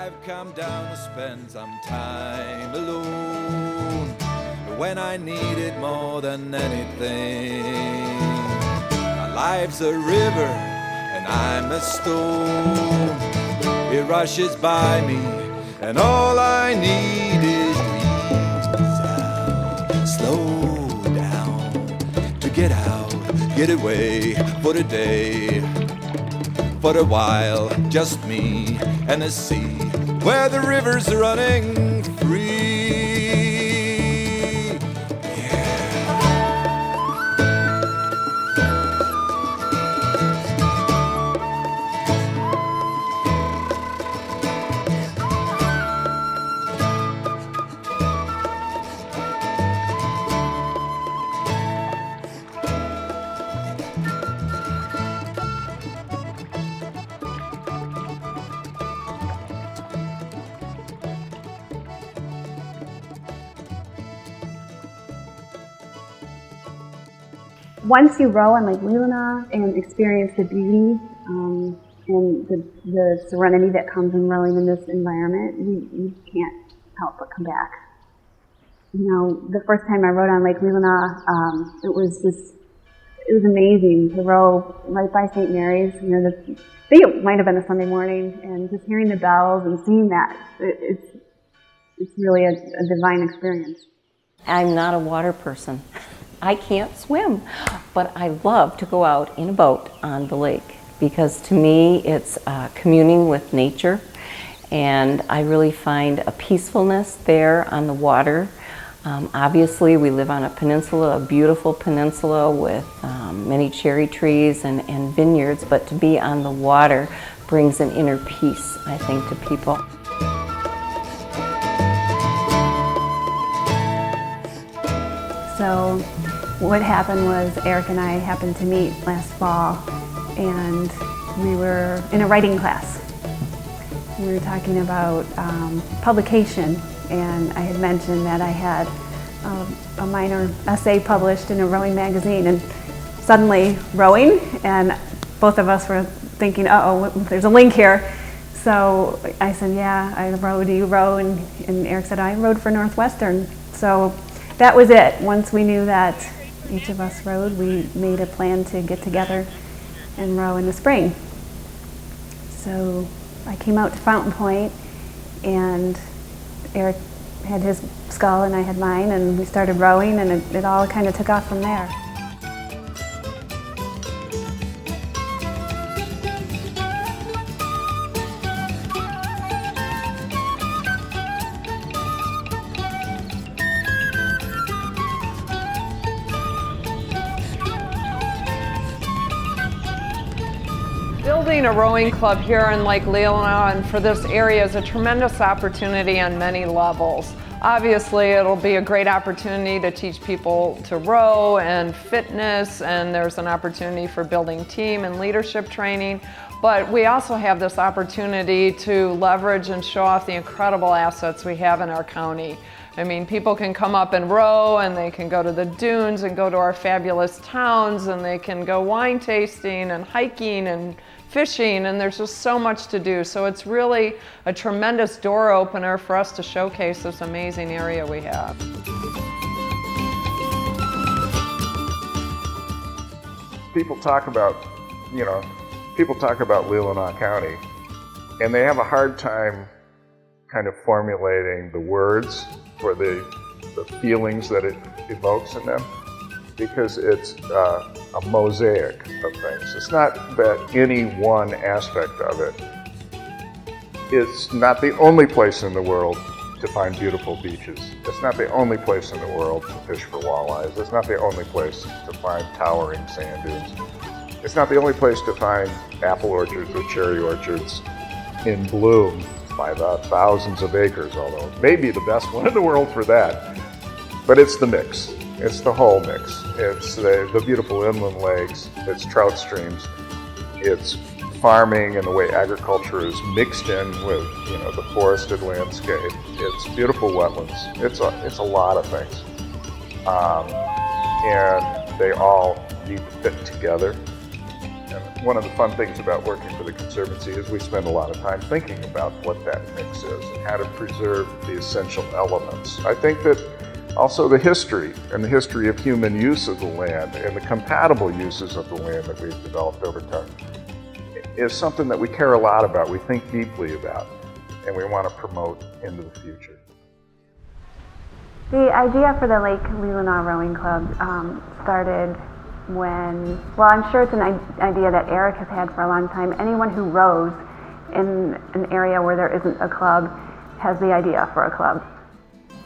I've come down to spend some time alone when I need it more than anything. My life's a river and I'm a stone. It rushes by me and all I need is breathe out. Slow down to get out, get away for the day. For a while, just me and the sea, where the river's running free. Once you row on Lake Leelanau and experience the beauty and the serenity that comes in rowing in this environment, you can't help but come back. You know, the first time I rowed on Lake Leelanau, it was amazing to row right by St. Mary's. You know, I think it might have been a Sunday morning, and just hearing the bells and seeing that, it's really a divine experience. I'm not a water person. I can't swim, but I love to go out in a boat on the lake because to me it's communing with nature, and I really find a peacefulness there on the water. Obviously we live on a peninsula, a beautiful peninsula with many cherry trees and vineyards, but to be on the water brings an inner peace, I think, to people. So what happened was Eric and I happened to meet last fall, and we were in a writing class. We were talking about publication, and I had mentioned that I had a minor essay published in a rowing magazine, and suddenly rowing, and both of us were thinking, uh-oh, there's a link here. So I said, yeah, I row, do you row? And Eric said, I rowed for Northwestern. So that was it. Once we knew that each of us rowed, we made a plan to get together and row in the spring. So I came out to Fountain Point, and Eric had his scull and I had mine, and we started rowing, and it all kind of took off from there. Building a rowing club here in Lake Leelanau and for this area is a tremendous opportunity on many levels. Obviously, it'll be a great opportunity to teach people to row and fitness, and there's an opportunity for building team and leadership training. But we also have this opportunity to leverage and show off the incredible assets we have in our county. I mean, people can come up and row, and they can go to the dunes and go to our fabulous towns, and they can go wine tasting and hiking and fishing, and there's just so much to do. So it's really a tremendous door opener for us to showcase this amazing area we have. People talk about, Leelanau County, and they have a hard time kind of formulating the words for the feelings that it evokes in them, because it's a mosaic of things. It's not that any one aspect of it. It's not the only place in the world to find beautiful beaches. It's not the only place in the world to fish for walleyes. It's not the only place to find towering sand dunes. It's not the only place to find apple orchards or cherry orchards in bloom by the thousands of acres, although it may be the best one in the world for that. But it's the mix. It's the whole mix. It's the beautiful inland lakes, it's trout streams, it's farming and the way agriculture is mixed in with the forested landscape. It's beautiful wetlands. It's a lot of things. And they all need to fit together. And one of the fun things about working for the Conservancy is we spend a lot of time thinking about what that mix is and how to preserve the essential elements. I think that also the history and the history of human use of the land and the compatible uses of the land that we've developed over time is something that we care a lot about, we think deeply about, and we want to promote into the future. The idea for the Lake Leelanau Rowing Club started when, well, I'm sure it's an idea that Eric has had for a long time. Anyone who rows in an area where there isn't a club has the idea for a club.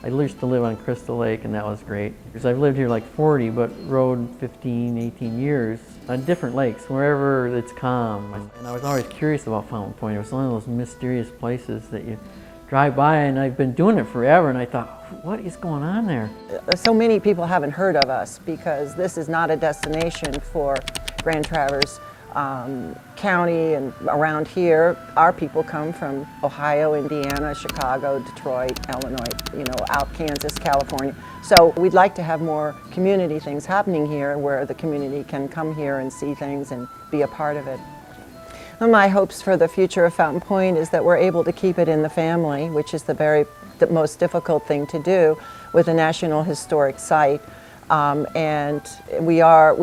I used to live on Crystal Lake, and that was great because I've lived here like 40 but rowed 15, 18 years on different lakes, wherever it's calm. And I was always curious about Fountain Point. It was one of those mysterious places that you drive by, and I've been doing it forever, and I thought, what is going on there? So many people haven't heard of us because this is not a destination for Grand Traverse County and around here. Our people come from Ohio, Indiana, Chicago, Detroit, Illinois, out Kansas, California. So we'd like to have more community things happening here where the community can come here and see things and be a part of it. My hopes for the future of Fountain Point is that we're able to keep it in the family, which is the most difficult thing to do with a National Historic Site. And we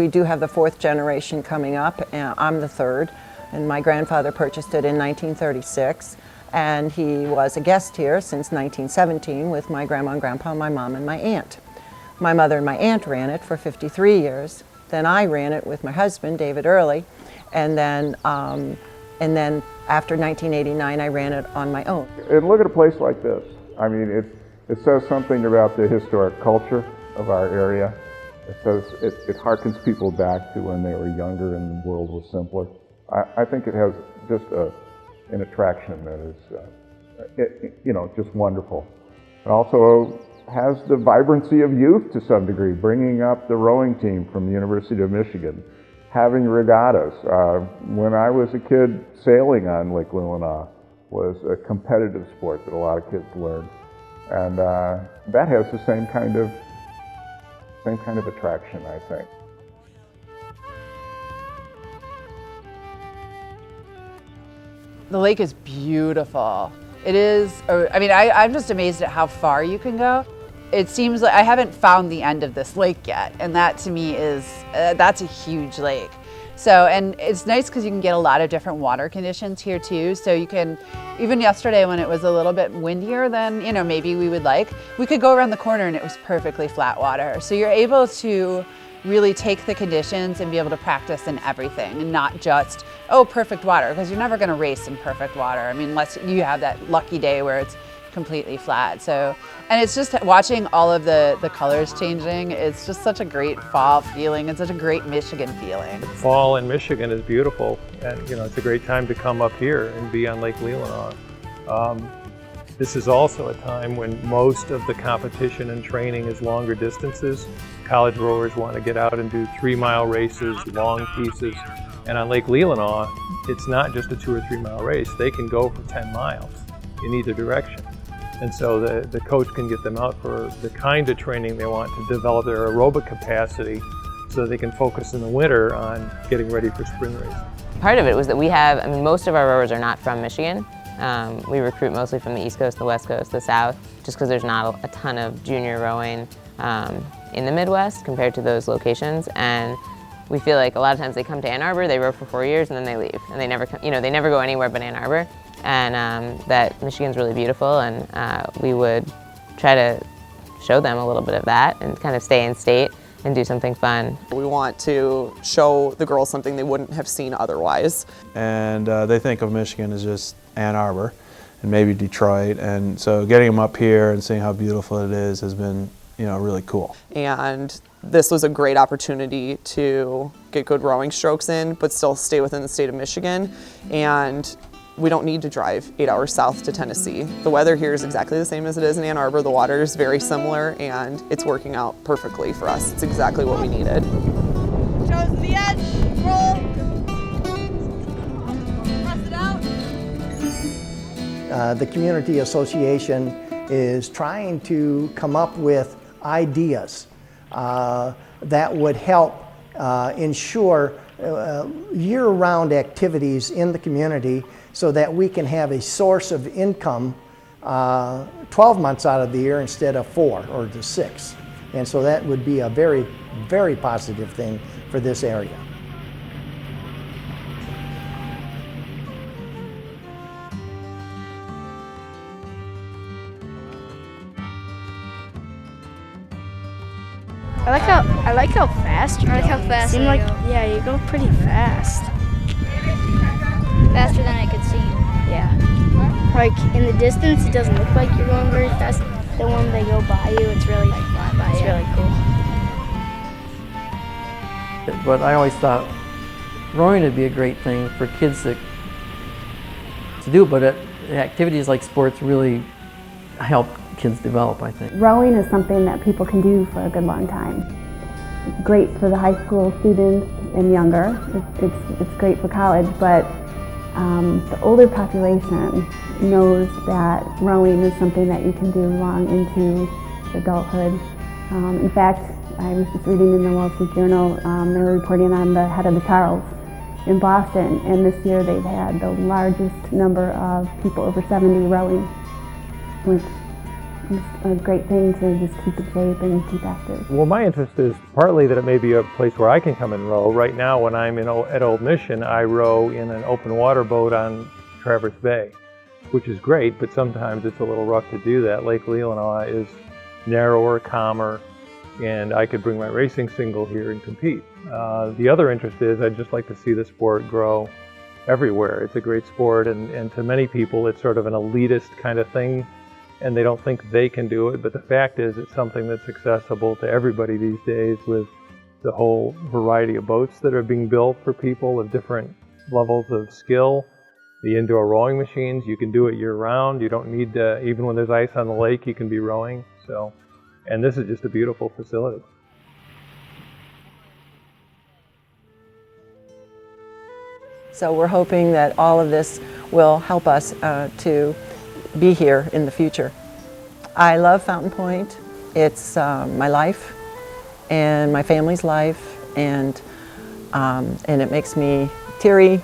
do have the 4th generation coming up, and I'm the 3rd, and my grandfather purchased it in 1936, and he was a guest here since 1917 with my grandma and grandpa, my mom and my aunt. My mother and my aunt ran it for 53 years. Then I ran it with my husband, David Early, and then after 1989, I ran it on my own. And look at a place like this. I mean, it says something about the historic culture of our area. It says it harkens people back to when they were younger and the world was simpler. I think it has just an attraction that is, just wonderful. It also has the vibrancy of youth to some degree, bringing up the rowing team from the University of Michigan, having regattas. When I was a kid, sailing on Lake Leelanau was a competitive sport that a lot of kids learned. And that has the same kind of attraction, I think. The lake is beautiful. It is, I'm just amazed at how far you can go. It seems like I haven't found the end of this lake yet, and that to me is, that's a huge lake. So, and it's nice because you can get a lot of different water conditions here too. So you can, even yesterday when it was a little bit windier than, maybe we could go around the corner and it was perfectly flat water. So you're able to really take the conditions and be able to practice in everything and not just, perfect water, because you're never going to race in perfect water. Unless you have that lucky day where it's completely flat. So, and it's just watching all of the colors changing. It's just such a great fall feeling and such a great Michigan feeling. Fall in Michigan is beautiful, and it's a great time to come up here and be on Lake Leelanau. This is also a time when most of the competition and training is longer distances. College rowers want to get out and do 3-mile races, long pieces, and on Lake Leelanau, it's not just a 2 or 3 mile race. They can go for 10 miles in either direction. And so the coach can get them out for the kind of training they want to develop their aerobic capacity so they can focus in the winter on getting ready for spring race. Part of it was that we have, most of our rowers are not from Michigan. We recruit mostly from the East Coast, the West Coast, the South, just because there's not a ton of junior rowing in the Midwest compared to those locations. And we feel like a lot of times they come to Ann Arbor, they row for 4 years, and then they leave. And they never come, they never go anywhere but Ann Arbor. And that Michigan's really beautiful, and we would try to show them a little bit of that and kind of stay in state and do something fun. We want to show the girls something they wouldn't have seen otherwise. And they think of Michigan as just Ann Arbor and maybe Detroit, and so getting them up here and seeing how beautiful it is has been really cool. And this was a great opportunity to get good rowing strokes in, but still stay within the state of Michigan. And we don't need to drive 8 hours south to Tennessee. The weather here is exactly the same as it is in Ann Arbor. The water is very similar, and it's working out perfectly for us. It's exactly what we needed. Toes to the edge, roll, press it out. The Community Association is trying to come up with ideas that would help ensure year-round activities in the community so that we can have a source of income 12 months out of the year instead of 4 or the 6. And so that would be a very, very positive thing for this area. I like how fast you go. I like how fast Seem I like, go. yeah, you go pretty fast. Faster than I could see. Yeah. Like in the distance, it doesn't look like you're going very fast. Then when they go by you, it's really really cool. But I always thought rowing would be a great thing for kids to do, but activities like sports really help kids develop, I think. Rowing is something that people can do for a good long time. It's great for the high school students and younger. It's great for college, but the older population knows that rowing is something that you can do long into adulthood. In fact, I was just reading in the Wall Street Journal, they were reporting on the head of the Charles in Boston, and this year they've had the largest number of people over 70 rowing, which is a great thing to just keep in shape and keep active. Well, my interest is partly that it may be a place where I can come and row. Right now, when I'm at Old Mission, I row in an open water boat on Traverse Bay, which is great, but sometimes it's a little rough to do that. Lake Leelanau is narrower, calmer, and I could bring my racing single here and compete. The other interest is I'd just like to see the sport grow everywhere. It's a great sport, and to many people it's sort of an elitist kind of thing, and they don't think they can do it, but the fact is it's something that's accessible to everybody these days with the whole variety of boats that are being built for people of different levels of skill. The indoor rowing machines, you can do it year-round. You don't need to, even when there's ice on the lake, you can be rowing. And this is just a beautiful facility. So we're hoping that all of this will help us to be here in the future. I love Fountain Point. It's my life and my family's life, and it makes me teary.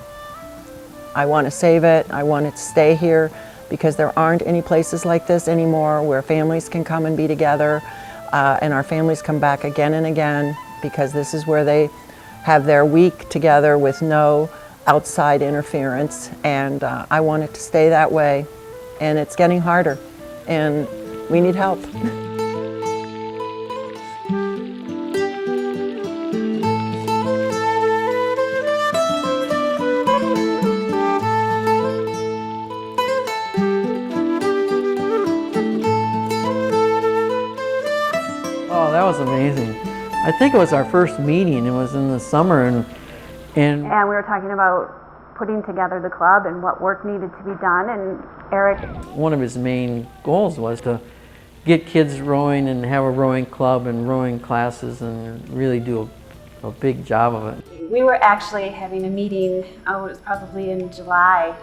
I want to save it. I want it to stay here because there aren't any places like this anymore where families can come and be together, and our families come back again and again because this is where they have their week together with no outside interference, and I want it to stay that way. And it's getting harder, and we need help. Oh, that was amazing. I think it was our first meeting. It was in the summer, and we were talking about putting together the club and what work needed to be done, and Eric. One of his main goals was to get kids rowing and have a rowing club and rowing classes and really do a big job of it. We were actually having a meeting, it was probably in July,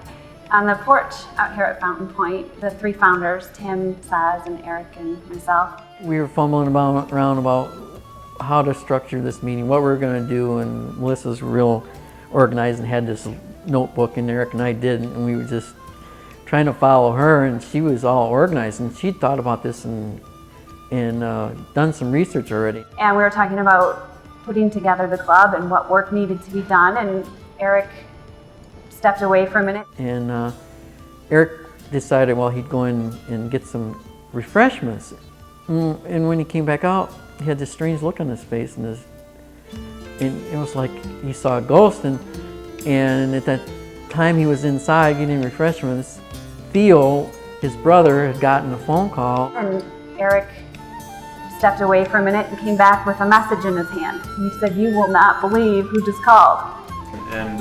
on the porch out here at Fountain Point. The 3 founders, Tim, Saz, and Eric, and myself. We were fumbling around about how to structure this meeting, what we were going to do, and Melissa's real organized and had this notebook, and Eric and I didn't, and we were just trying to follow her, and she was all organized, and she'd thought about this and done some research already. And we were talking about putting together the club and what work needed to be done, and Eric stepped away for a minute. And Eric decided, well, he'd go in and get some refreshments, and when he came back out, he had this strange look on his face, and it was like he saw a ghost, and at that time he was inside getting refreshments. Theo, his brother, had gotten a phone call. And Eric stepped away for a minute and came back with a message in his hand. And he said, "You will not believe who just called." And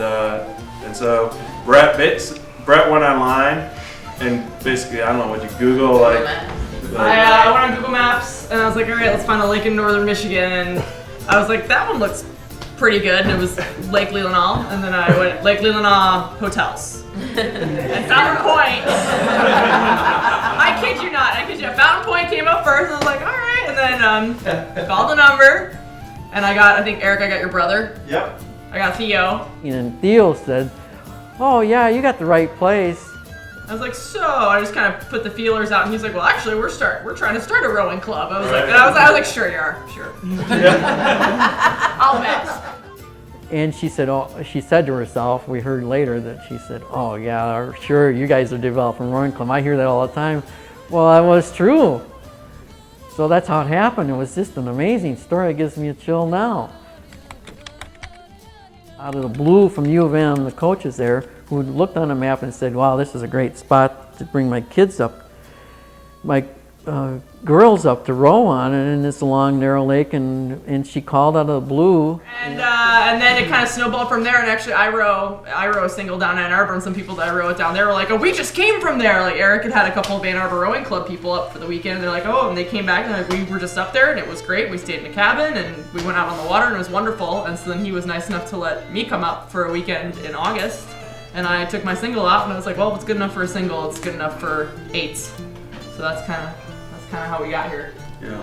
so Brett went online and basically, I don't know what you Google, like. I went on Google Maps and I was like, all right, let's find a lake in northern Michigan. And I was like, that one looks pretty good, and it was Lake Leelanau, and then I went Lake Leelanau hotels. And Fountain Point, I kid you not, Fountain Point came up first, and I was like, all right, and then called the number, and I think, Eric, I got your brother. Yep. I got Theo. And Theo said, "Oh yeah, you got the right place." I was like, so I just kind of put the feelers out, and he's like, well, actually, we're trying to start a rowing club. I was like, I was like, sure you are, sure. I'll bet. And she said, she said to herself, we heard later that she said, "Oh yeah, sure, you guys are developing a rowing club. I hear that all the time." Well, that was true. So that's how it happened. It was just an amazing story. It gives me a chill now. Out of the blue from U of M, the coaches there, who looked on the map and said, "Wow, this is a great spot to bring my kids up, my girls up to row on in this long, narrow lake," and she called out of the blue. And then it kind of snowballed from there, and actually I row single down in Ann Arbor, and some people that I row it down there were like, "Oh, we just came from there." Like Eric had a couple of Ann Arbor Rowing Club people up for the weekend, and they're like, "Oh," and they came back and like, "We were just up there, and it was great. We stayed in a cabin, and we went out on the water, and it was wonderful." And so then he was nice enough to let me come up for a weekend in August, and I took my single out, and I was like, well, if it's good enough for a single, it's good enough for eights. So that's kind of how we got here. Yeah.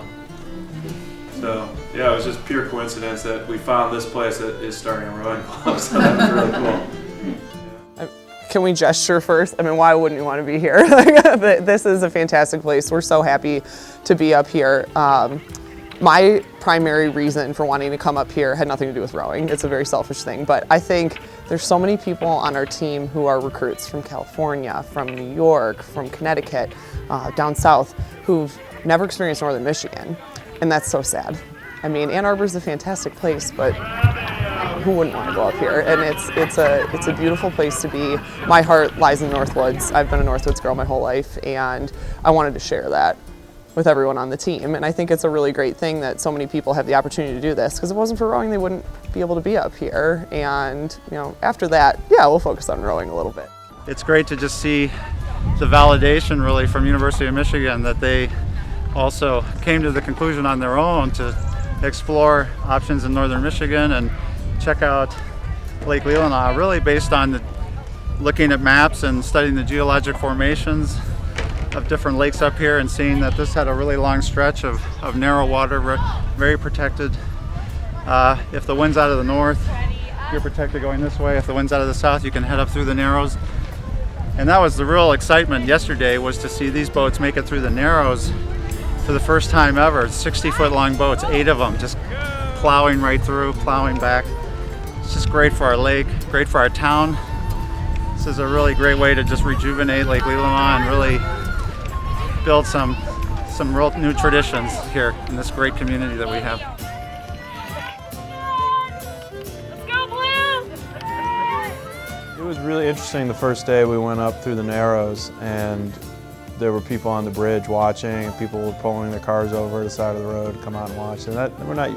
So yeah, it was just pure coincidence that we found this place that is starting a rowing club. So that's really cool. Can we gesture first? I mean, why wouldn't you want to be here? This is a fantastic place. We're so happy to be up here. My primary reason for wanting to come up here had nothing to do with rowing. It's a very selfish thing, but I think there's so many people on our team who are recruits from California, from New York, from Connecticut, down south, who've never experienced Northern Michigan, and that's so sad. I mean, Ann Arbor is a fantastic place, but who wouldn't want to go up here? And it's a beautiful place to be. My heart lies in Northwoods. I've been a Northwoods girl my whole life, and I wanted to share that with everyone on the team. And I think it's a really great thing that so many people have the opportunity to do this, because if it wasn't for rowing, they wouldn't be able to be up here. And after that, yeah, we'll focus on rowing a little bit. It's great to just see the validation really from University of Michigan that they also came to the conclusion on their own to explore options in Northern Michigan and check out Lake Leelanau, really based on looking at maps and studying the geologic formations of different lakes up here and seeing that this had a really long stretch of narrow water, very protected. If the wind's out of the north, you're protected going this way. If the wind's out of the south, you can head up through the narrows. And that was the real excitement yesterday, was to see these boats make it through the narrows for the first time ever. 60-foot long boats, 8 of them, just plowing right through, plowing back. It's just great for our lake, great for our town. This is a really great way to just rejuvenate Lake Leelanau and really build some real new traditions here in this great community that we have. It was really interesting the first day we went up through the Narrows, and there were people on the bridge watching, and people were pulling their cars over to the side of the road to come out and watch. And we're not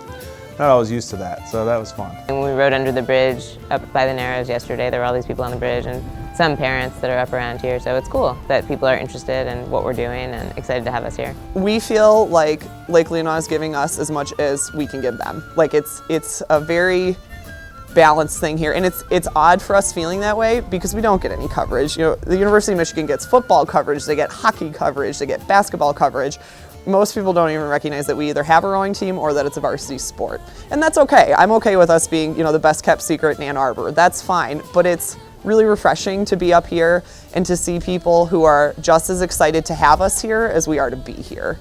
always used to that, so that was fun. And when we rode under the bridge up by the Narrows yesterday, there were all these people on the bridge and some parents that are up around here, so it's cool that people are interested in what we're doing and excited to have us here. We feel like Lake Leelanau is giving us as much as we can give them. Like it's a very balanced thing here, and it's odd for us feeling that way because we don't get any coverage. The University of Michigan gets football coverage, they get hockey coverage, they get basketball coverage. Most people don't even recognize that we either have a rowing team or that it's a varsity sport. And that's okay. I'm okay with us being, the best kept secret in Ann Arbor. That's fine, but it's really refreshing to be up here and to see people who are just as excited to have us here as we are to be here.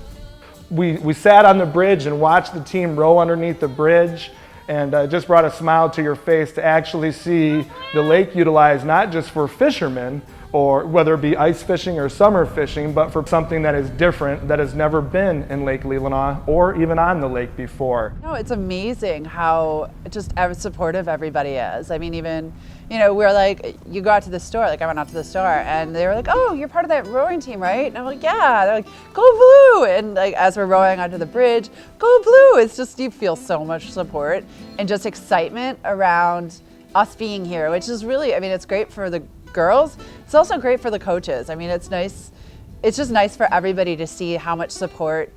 We sat on the bridge and watched the team row underneath the bridge, and it just brought a smile to your face to actually see the lake utilized not just for fishermen, or whether it be ice fishing or summer fishing, but for something that is different, that has never been in Lake Leelanau or even on the lake before. No, it's amazing how just supportive everybody is. I mean, even, we're like, you go out to the store, like I went out to the store and they were like, "Oh, you're part of that rowing team, right?" And I'm like, "Yeah." They're like, "Go blue." And like, as we're rowing onto the bridge, "Go blue." It's just, you feel so much support and just excitement around us being here, which is really, it's great for the girls. It's also great for the coaches. It's nice. It's just nice for everybody to see how much support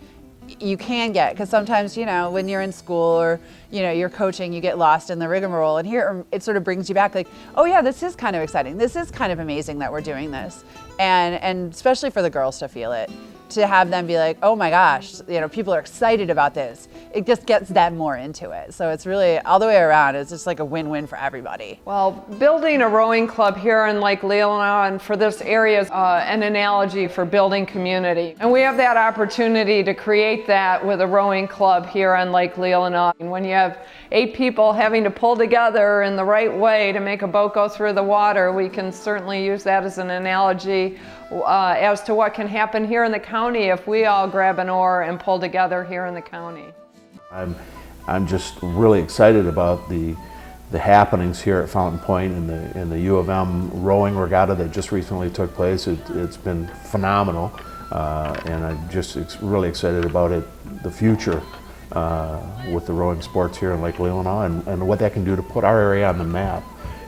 you can get, because sometimes, when you're in school or, you're coaching, you get lost in the rigmarole, and here it sort of brings you back like, oh yeah, this is kind of exciting. This is kind of amazing that we're doing this. And especially for the girls to feel it, to have them be like, oh my gosh, people are excited about this. It just gets them more into it. So it's really all the way around. It's just like a win-win for everybody. Well, building a rowing club here in Lake Leelanau and for this area is an analogy for building community. And we have that opportunity to create that with a rowing club here on Lake Leelanau. And when you have 8 people having to pull together in the right way to make a boat go through the water, we can certainly use that as an analogy as to what can happen here in the county if we all grab an oar and pull together here in the county. I'm just really excited about the happenings here at Fountain Point and the U of M rowing regatta that just recently took place. It's been phenomenal, and I'm just really excited about the future with the rowing sports here in Lake Leelanau and what that can do to put our area on the map.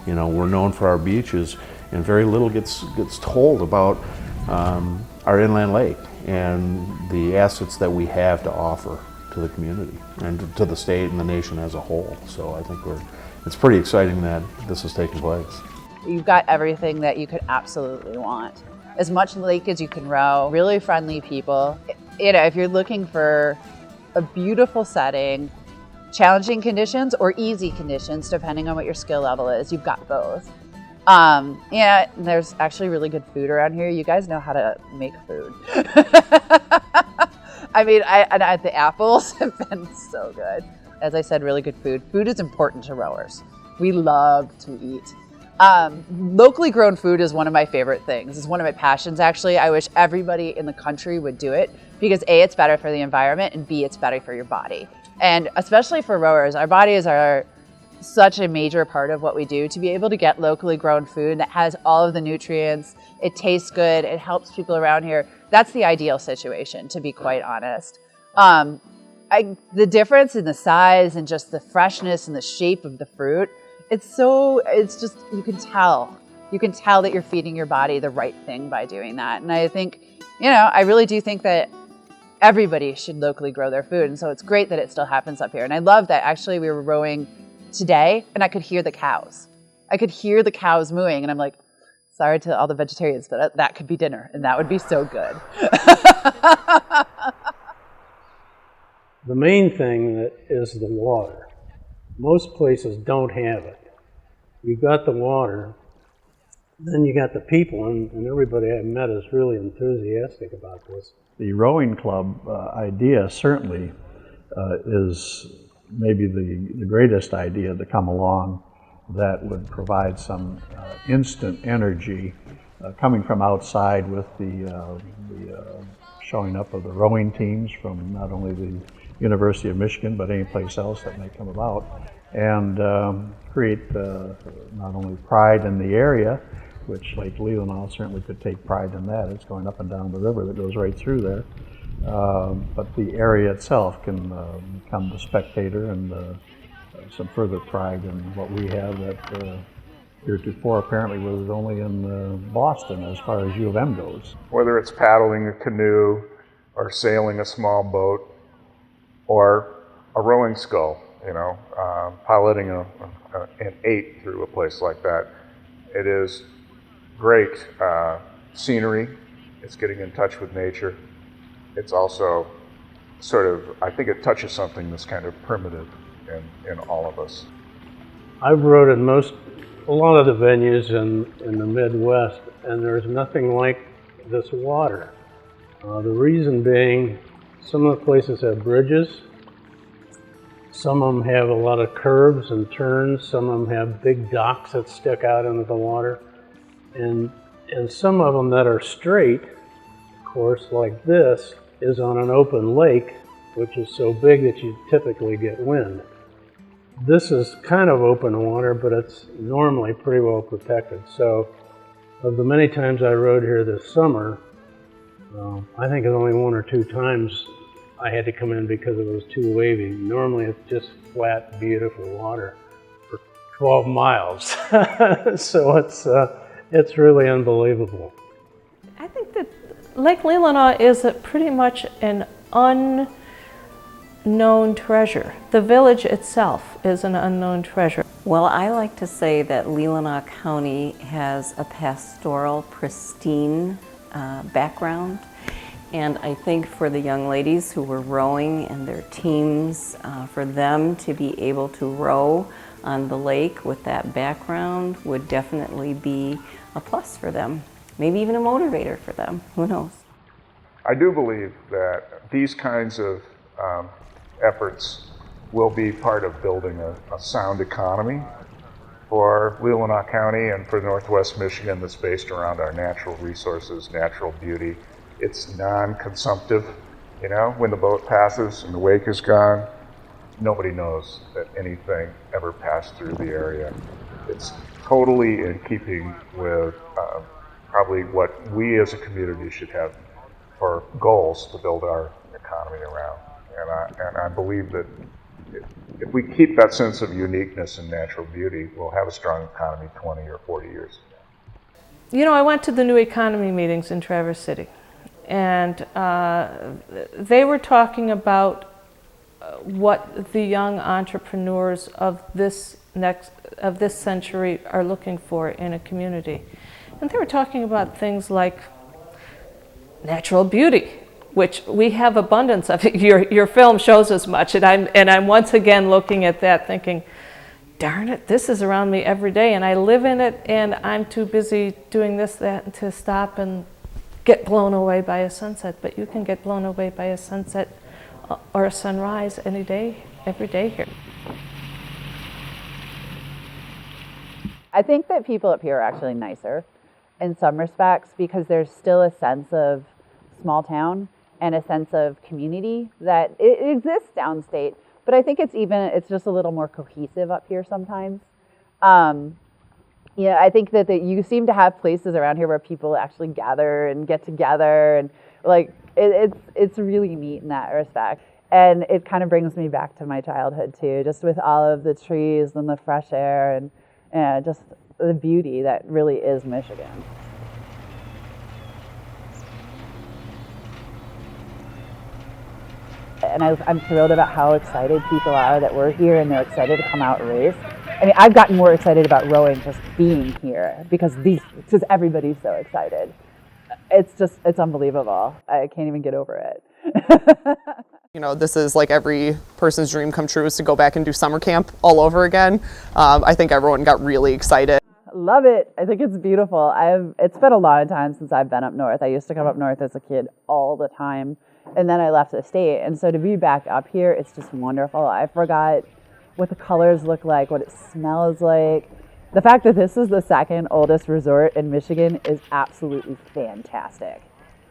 We're known for our beaches, and very little gets told about our inland lake and the assets that we have to offer to the community and to the state and the nation as a whole. So I think it's pretty exciting that this is taking place. You've got everything that you could absolutely want. As much lake as you can row, really friendly people. If you're looking for a beautiful setting, challenging conditions or easy conditions, depending on what your skill level is, you've got both. There's actually really good food around here. You guys know how to make food. The apples have been so good. As I said, really good food. Food is important to rowers. We love to eat. Locally grown food is one of my favorite things. It's one of my passions, actually. I wish everybody in the country would do it because A, it's better for the environment, and B, it's better for your body. And especially for rowers, our bodies are such a major part of what we do. To be able to get locally grown food that has all of the nutrients, it tastes good, it helps people around here, that's the ideal situation, to be quite honest. The difference in the size and just the freshness and the shape of the fruit, it's just, you can tell that you're feeding your body the right thing by doing that. And I think, I really do think that everybody should locally grow their food. And so it's great that it still happens up here. And I love that actually we were rowing today and I could hear the cows. I could hear the cows mooing, and I'm like, sorry to all the vegetarians, but that could be dinner and that would be so good. The main thing that is the water. Most places don't have it. You've got the water, then you got the people, and everybody I've met is really enthusiastic about this. The rowing club idea certainly is maybe the greatest idea to come along that would provide some instant energy coming from outside with the showing up of the rowing teams from not only the University of Michigan but any place else that may come about, and create not only pride in the area, which Lake Leelanau certainly could take pride in that. It's going up and down the river that goes right through there. But the area itself can become the spectator and some further pride in what we have that heretofore apparently was only in Boston as far as U of M goes. Whether it's paddling a canoe or sailing a small boat or a rowing scull, piloting an 8 through a place like that, it is great scenery. It's getting in touch with nature. It's also I think it touches something that's kind of primitive in all of us. I've rowed in a lot of the venues in the Midwest, and there's nothing like this water. The reason being, some of the places have bridges, some of them have a lot of curves and turns, some of them have big docks that stick out into the water, and some of them that are straight, of course, like this, is on an open lake, which is so big that you typically get wind. This is kind of open water, but it's normally pretty well protected. So of the many times I rowed here this summer, I think it's only 1 or 2 times I had to come in because it was too wavy. Normally it's just flat, beautiful water for 12 miles. So it's really unbelievable. I think that Lake Leelanau is pretty much an unknown treasure. The village itself is an unknown treasure. Well, I like to say that Leelanau County has a pastoral, pristine background. And I think for the young ladies who were rowing and their teams, for them to be able to row on the lake with that background would definitely be a plus for them. Maybe even a motivator for them, who knows? I do believe that these kinds of efforts will be part of building a sound economy for Leelanau County and for Northwest Michigan that's based around our natural resources, natural beauty. It's non-consumptive, you know, when the boat passes and the wake is gone, nobody knows that anything ever passed through the area. It's totally in keeping with probably what we as a community should have for goals to build our economy around. And I believe that if we keep that sense of uniqueness and natural beauty, we'll have a strong economy 20 or 40 years. You know, I went to the new economy meetings in Traverse City, and they were talking about what the young entrepreneurs of this century are looking for in a community. And they were talking about things like natural beauty, which we have abundance of. Your film shows as much, and I'm once again looking at that thinking, darn it, this is around me every day, and I live in it, and I'm too busy doing this, that, to stop and get blown away by a sunset. But you can get blown away by a sunset or a sunrise any day, every day here. I think that people up here are actually nicer in some respects because there's still a sense of small town and a sense of community that it exists downstate, but I think it's just a little more cohesive up here sometimes. Yeah, I think that you seem to have places around here where people actually gather and get together, and like it's really neat in that respect. And it kind of brings me back to my childhood too, just with all of the trees and the fresh air and just the beauty that really is Michigan. And I'm thrilled about how excited people are that we're here and they're excited to come out and race. I mean, I've gotten more excited about rowing just being here because everybody's so excited. It's unbelievable. I can't even get over it. You know, this is like every person's dream come true is to go back and do summer camp all over again. I think everyone got really excited. Love it. I think it's beautiful. It's been a long time since I've been up north. I used to come up north as a kid all the time, and then I left the state. And so to be back up here, it's just wonderful. I forgot what the colors look like, what it smells like. The fact that this is the second oldest resort in Michigan is absolutely fantastic.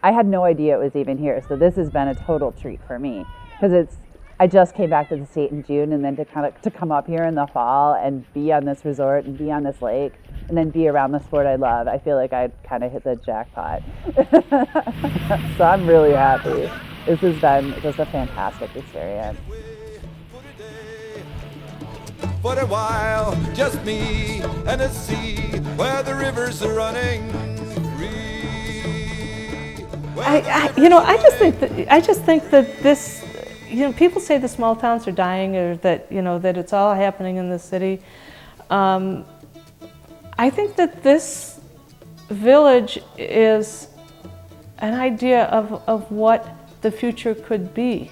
I had no idea it was even here, so this has been a total treat for me because I just came back to the state in June, and then to come up here in the fall and be on this resort and be on this lake and then be around the sport I love, I feel like I kind of hit the jackpot. So I'm really happy. This has been just a fantastic experience. For a while, just me and the sea, where the rivers are running free. I just think that this, people say the small towns are dying, or that that it's all happening in the city. I think that this village is an idea of what the future could be.